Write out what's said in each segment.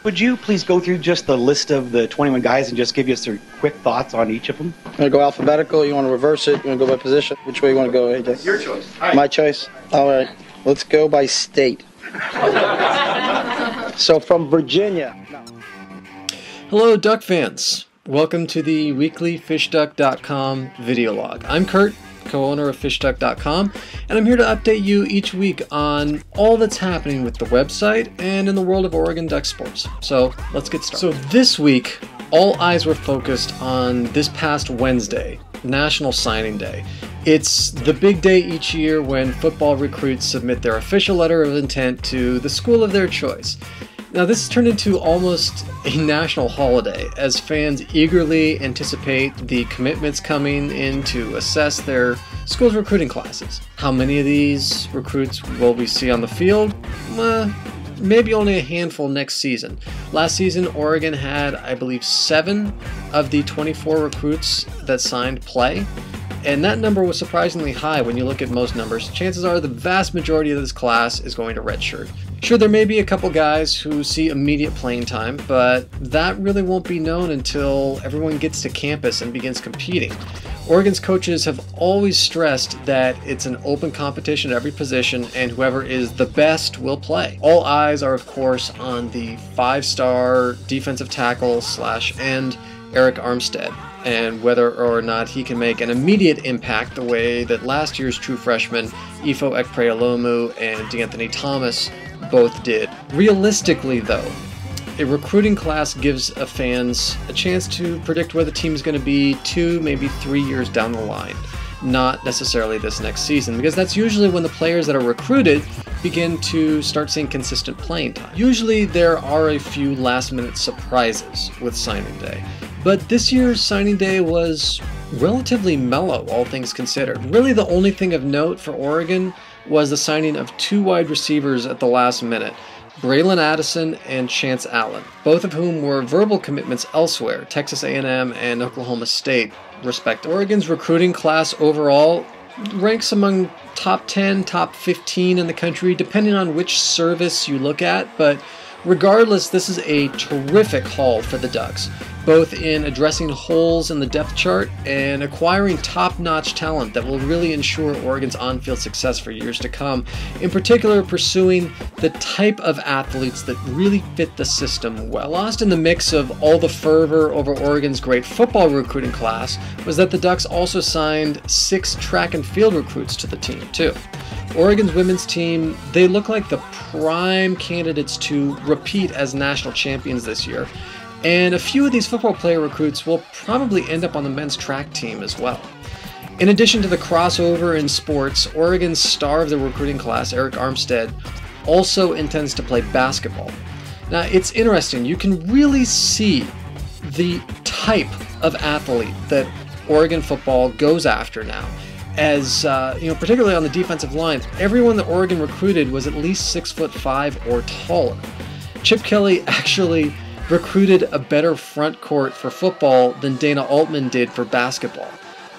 Would you please go through just the list of the 21 guys and just give us your quick thoughts on each of them? You want to go alphabetical? You want to reverse it? You want to go by position? Which way you want to go, AJ? Your choice. All right. My choice? All right. Let's go by state. So from Virginia. No. Hello, Duck fans. Welcome to the weekly FishDuck.com video log. I'm Kurt, co-owner of FishDuck.com, and I'm here to update you each week on all that's happening with the website and in the world of Oregon Duck sports. So let's get started. So this week, all eyes were focused on this past Wednesday, National Signing Day. It's the big day each year when football recruits submit their official letter of intent to the school of their choice. Now this has turned into almost a national holiday as fans eagerly anticipate the commitments coming in to assess their school's recruiting classes. How many of these recruits will we see on the field? Maybe only a handful next season. Last season, Oregon had, I believe, 7 of the 24 recruits that signed play. And that number was surprisingly high when you look at most numbers. Chances are the vast majority of this class is going to redshirt. Sure, there may be a couple guys who see immediate playing time, but that really won't be known until everyone gets to campus and begins competing. Oregon's coaches have always stressed that it's an open competition at every position and whoever is the best will play. All eyes are, of course, on the 5-star defensive tackle / end Eric Armstead, and whether or not he can make an immediate impact the way that last year's true freshmen Ifo Ekpreolomu and DeAnthony Thomas both did. Realistically though, a recruiting class gives fans a chance to predict where the team is going to be 2, maybe 3 years down the line, not necessarily this next season, because that's usually when the players that are recruited begin to start seeing consistent playing time. Usually there are a few last-minute surprises with signing day, but this year's signing day was relatively mellow, all things considered. Really the only thing of note for Oregon was the signing of 2 wide receivers at the last minute, Braylon Addison and Chance Allen, both of whom were verbal commitments elsewhere, Texas A&M and Oklahoma State, respectively. Oregon's recruiting class overall ranks among top 10, top 15 in the country, depending on which service you look at, but regardless, this is a terrific haul for the Ducks, both in addressing holes in the depth chart and acquiring top-notch talent that will really ensure Oregon's on-field success for years to come, in particular pursuing the type of athletes that really fit the system well. Lost in the mix of all the fervor over Oregon's great football recruiting class was that the Ducks also signed 6 track and field recruits to the team, too. Oregon's women's team, they look like the prime candidates to repeat as national champions this year, and a few of these football player recruits will probably end up on the men's track team as well. In addition to the crossover in sports, Oregon's star of the recruiting class, Eric Armstead, also intends to play basketball. Now, it's interesting, you can really see the type of athlete that Oregon football goes after now. As, particularly on the defensive line, everyone that Oregon recruited was at least 6'5" or taller. Chip Kelly actually recruited a better front court for football than Dana Altman did for basketball.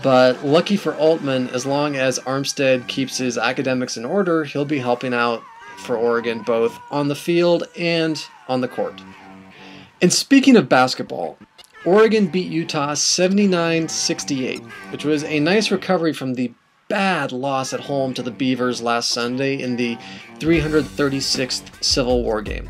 But lucky for Altman, as long as Armstead keeps his academics in order, he'll be helping out for Oregon both on the field and on the court. And speaking of basketball, Oregon beat Utah 79-68, which was a nice recovery from the bad loss at home to the Beavers last Sunday in the 336th Civil War game.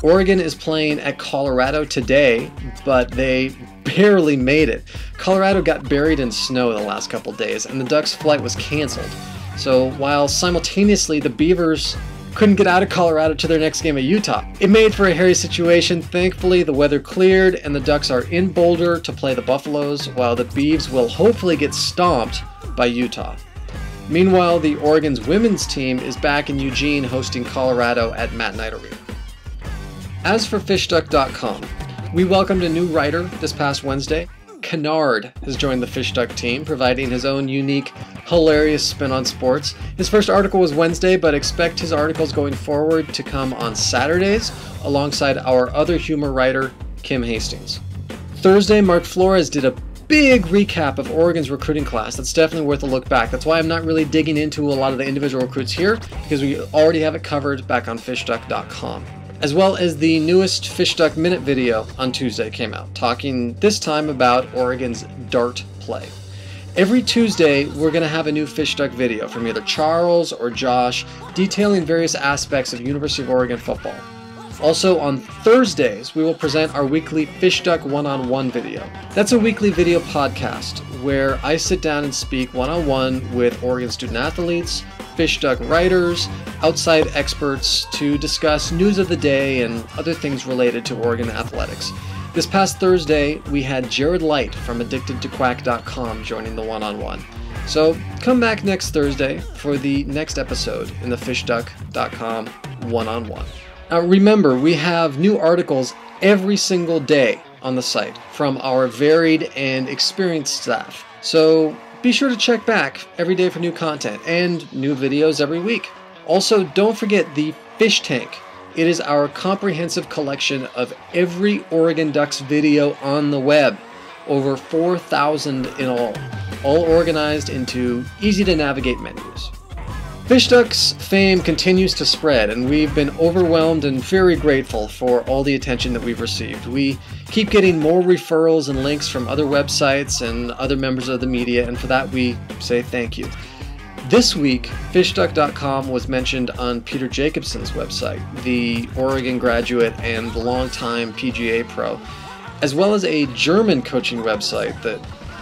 Oregon is playing at Colorado today, but they barely made it. Colorado got buried in snow the last couple days, and the Ducks' flight was canceled. So while simultaneously the Beavers couldn't get out of Colorado to their next game at Utah, it made for a hairy situation. Thankfully, the weather cleared, and the Ducks are in Boulder to play the Buffaloes, while the Beavs will hopefully get stomped by Utah. Meanwhile, the Oregon's women's team is back in Eugene hosting Colorado at Matt Knight Arena. As for FishDuck.com, we welcomed a new writer this past Wednesday. Kennard has joined the FishDuck team, providing his own unique, hilarious spin on sports. His first article was Wednesday, but expect his articles going forward to come on Saturdays, alongside our other humor writer, Kim Hastings. Thursday, Mark Flores did a big recap of Oregon's recruiting class. That's definitely worth a look back. That's why I'm not really digging into a lot of the individual recruits here, because we already have it covered back on FishDuck.com. as well as the newest Fish Duck Minute video on Tuesday came out, talking this time about Oregon's dart play. Every Tuesday, we're going to have a new Fish Duck video from either Charles or Josh detailing various aspects of University of Oregon football. Also, on Thursdays, we will present our weekly Fish Duck one-on-one video. That's a weekly video podcast where I sit down and speak one-on-one with Oregon student-athletes, Fish Duck writers, outside experts to discuss news of the day and other things related to Oregon athletics. This past Thursday, we had Jared Light from addictedtoquack.com joining the one-on-one. So come back next Thursday for the next episode in the fishduck.com one-on-one. Now remember, we have new articles every single day on the site from our varied and experienced staff. So be sure to check back every day for new content and new videos every week. Also, don't forget the Fish Tank. It is our comprehensive collection of every Oregon Ducks video on the web. Over 4,000 in all organized into easy-to-navigate menus. Fish Ducks fame continues to spread, and we've been overwhelmed and very grateful for all the attention that we've received. We keep getting more referrals and links from other websites and other members of the media, and for that we say thank you. This week, fishduck.com was mentioned on Peter Jacobson's website, the Oregon graduate and longtime PGA pro, as well as a German coaching website that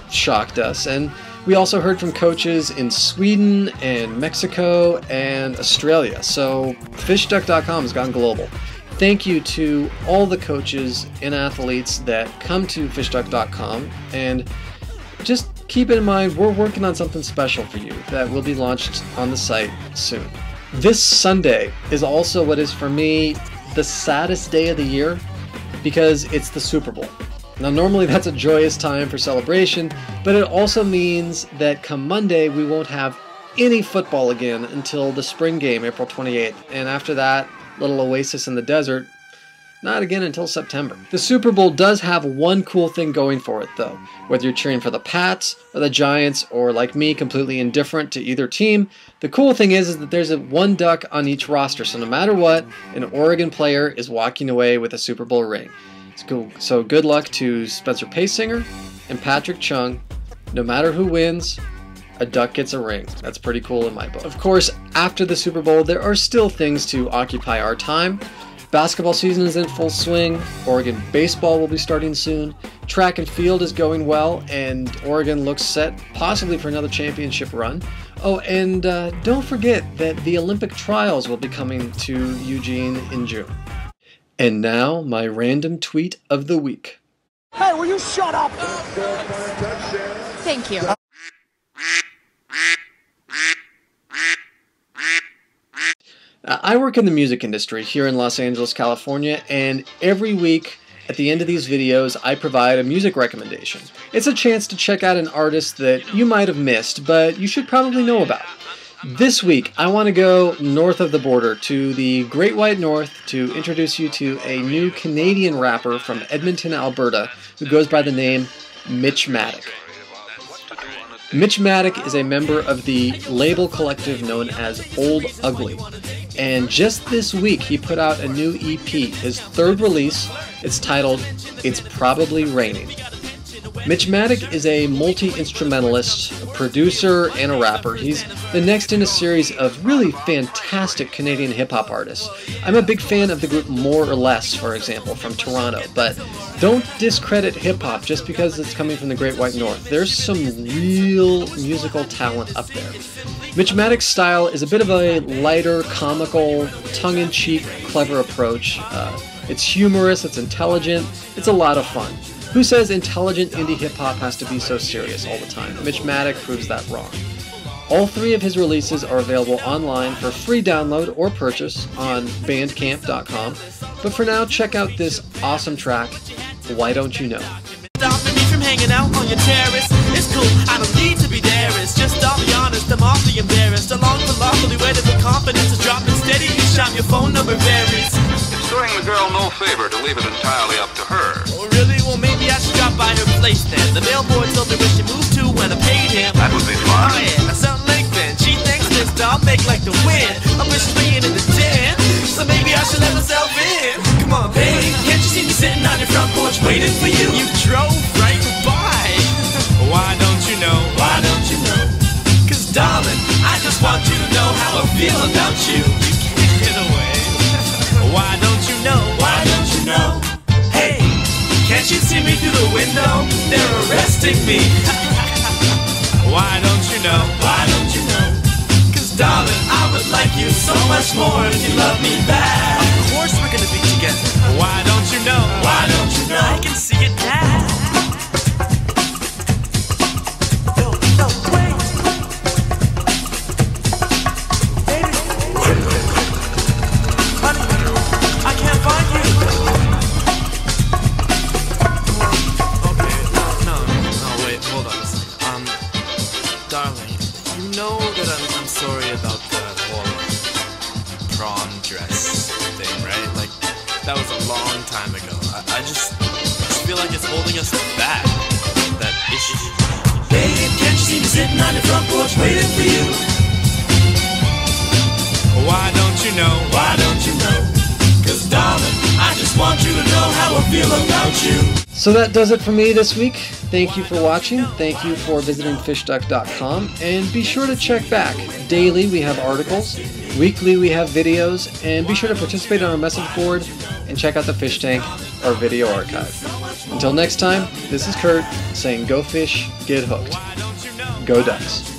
shocked us. And we also heard from coaches in Sweden and Mexico and Australia. So fishduck.com has gone global. Thank you to all the coaches and athletes that come to fishduck.com, and just keep in mind we're working on something special for you that will be launched on the site soon. This Sunday is also what is for me the saddest day of the year because it's the Super Bowl. Now normally that's a joyous time for celebration, but it also means that come Monday we won't have any football again until the spring game, April 28th, and after that, little oasis in the desert, not again until September. The Super Bowl does have one cool thing going for it though. Whether you're cheering for the Pats or the Giants, or like me, completely indifferent to either team, the cool thing is that there's one duck on each roster, so no matter what, an Oregon player is walking away with a Super Bowl ring. So good luck to Spencer Paysinger and Patrick Chung. No matter who wins, a duck gets a ring. That's pretty cool in my book. Of course, after the Super Bowl, there are still things to occupy our time. Basketball season is in full swing. Oregon baseball will be starting soon. Track and field is going well, and Oregon looks set possibly for another championship run. Oh, and don't forget that the Olympic trials will be coming to Eugene in June. And now, my random tweet of the week. Hey, will you shut up? Thank you. I work in the music industry here in Los Angeles, California, and every week at the end of these videos, I provide a music recommendation. It's a chance to check out an artist that you might have missed, but you should probably know about. This week, I want to go north of the border to the Great White North to introduce you to a new Canadian rapper from Edmonton, Alberta, who goes by the name Mitchmatic. Mitchmatic is a member of the label collective known as Old Ugly, and just this week he put out a new EP, his third release. It's titled It's Probably Raining. Mitchmatic is a multi-instrumentalist, a producer, and a rapper. He's the next in a series of really fantastic Canadian hip-hop artists. I'm a big fan of the group More or Less, for example, from Toronto, but don't discredit hip-hop just because it's coming from the Great White North. There's some real musical talent up there. Mitchmatic's style is a bit of a lighter, comical, tongue-in-cheek, clever approach. It's humorous, it's intelligent, it's a lot of fun. Who says intelligent indie hip-hop has to be so serious all the time? Mitchmatic proves that wrong. All three of his releases are available online for free download or purchase on bandcamp.com. But for now, check out this awesome track, Why Don't You Know? Stopping me from hanging out on your terrace. It's cool, I don't need to be there. It's just, I'll be honest, I'm awfully embarrassed. Along the lawfully where the confidence is dropping steady. Each time your phone number varies. It's doing the girl no favor to leave it entirely up to her. Oh really? Well maybe I should drop by her place then. The mailboy told me where she moved to when I paid him. That would be fun. Oh yeah, that's something like then. She thinks this, I'll make like the wind. I wish she's laying in the den. so maybe I should let myself in. Come on, babe, can't you see me sitting on your front porch waiting for you? You drove right by. Why don't you know? Why don't you know? Cause darling, I just want you to know how I feel about you. You can't get away. Why don't you know? Why don't you know? Hey, can't you see me through the window? They're arresting me. Why don't you know? Why don't you know? Cause darling, I would like you so much more if you love me back. Of course we're gonna be together. Why don't you know? Why don't you know? I can see it now. No, wait. Baby. Honey, I can't find you. Okay, no, wait, hold on a second. Darling, you know that I'm sorry about the whole prom dress thing, right? Like, that was a long time ago. I just feel like it's holding us back, that issue. Babe, can't you see me sitting on your front porch waiting for you? Why don't you know? Why don't you know? Cause darling, I just want you to know how I feel about you. So that does it for me this week. Thank you for watching. Thank you for visiting fishduck.com. And be sure to check back. Daily we have articles. Weekly we have videos. And be sure to participate on our message board and check out the Fish Tank, our video archive. Until next time, this is Kurt saying go fish, get hooked. Go Ducks.